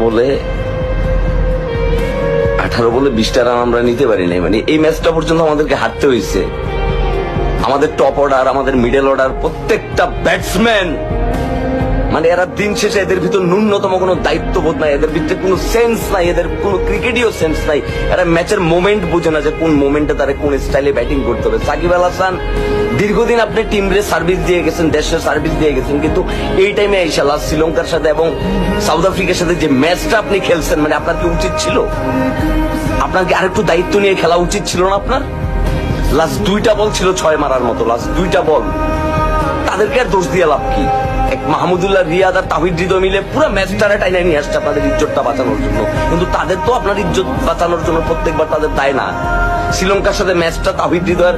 বলে 20টা রান আমরা নিতে পারি নাই। মানে এই ম্যাচটা পর্যন্ত আমাদেরকে হারতে হয়েছে। আমাদের টপ অর্ডার, আমাদের মিডল অর্ডার, প্রত্যেকটা ব্যাটসম্যান, মানে এরা দিন শেষে এদের ভিতর ন্যূনতম কোনো দায়িত্ববোধ নাই, এদের ভিতরে কোনো সেন্স নাই, এদের কোনো ক্রিকেটীয় সেন্স নাই। এরা ম্যাচের মোমেন্ট বোঝে না যে কোন মোমেন্টে তারা কোন স্টাইলে ব্যাটিং করতে হবে। সাকিব আল হাসান দীর্ঘদিন আপনি টিমরে সার্ভিস দিয়ে গেছেন, দেশের সার্ভিস দিয়ে গেছেন, কিন্তু এই টাইমে ইনশাআল্লাহ শ্রীলঙ্কার সাথে এবং সাউথ আফ্রিকার সাথে যে ম্যাচটা আপনি খেলছেন, মানে আপনার কি উচিত ছিল? আপনার কি আরেকটু দায়িত্ব নিয়ে খেলা উচিত ছিল না আপনার? লাস্ট 2টা বল ছিল 6 মারার মতো, লাস্ট 2টা বল। তাদেরকে আর দোষ দিয়ে লাভ কি? এক মাহমুদুল্লাহ রিয়াদ আর তাহিদ হৃদয় মিলে পুরো ম্যাচটারে টাইনে নিয়ে আসছে আপনাদের ইজ্জতটা বাঁচানোর জন্য, কিন্তু তাদের তো আপনার ইজ্জত বাঁচানোর জন্য প্রত্যেকবার তাদের দায় না। শ্রীলঙ্কার সাথে ম্যাচটা তাহিদ হৃদয়ের,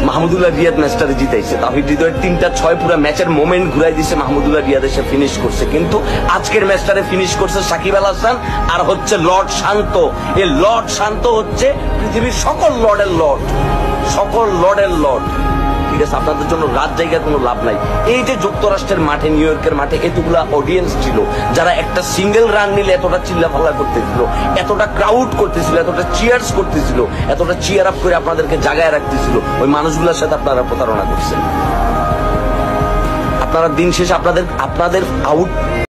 মাহমুদুল্লাহ রিয়াদ ম্যাচটারে জিতাইছে। তাহিদ হৃদয়ের 3টা 6 পুরো ম্যাচের মোমেন্ট ঘুরাই দিছে মাহমুদুল্লাহ রিয়াদ এসে ফিনিশ করছে, কিন্তু আজকের ম্যাচটারে ফিনিশ করছে সাকিব আল হাসান আর হচ্ছে লর্ড শান্ত। এই লর্ড শান্ত হচ্ছে পৃথিবীর সকল লর্ডের লর্ড, সকল লর্ডের লর্ড। ঠিক আছে, আপনাদের জন্য রাত জায়গার কোনো লাভ নাই। এই যে যুক্তরাষ্ট্রের মাঠে, নিউ ইয়র্কের মাঠে এতগুলা অডিয়েন্স ছিল, যারা একটা সিঙ্গেল রান নিলে এতটা চিল্লাফাল্লা করতেছিল, এতটা ক্রাউড করতেছিল, এতটা চিয়ার্স করতেছিল, এতটা চিয়ার আপ করে আপনাদেরকে জাগায় রাখতেছিল, ওই মানুষগুলোর সাথে আপনারা প্রতারণা করছেন। আপনারা দিন শেষে আপনাদের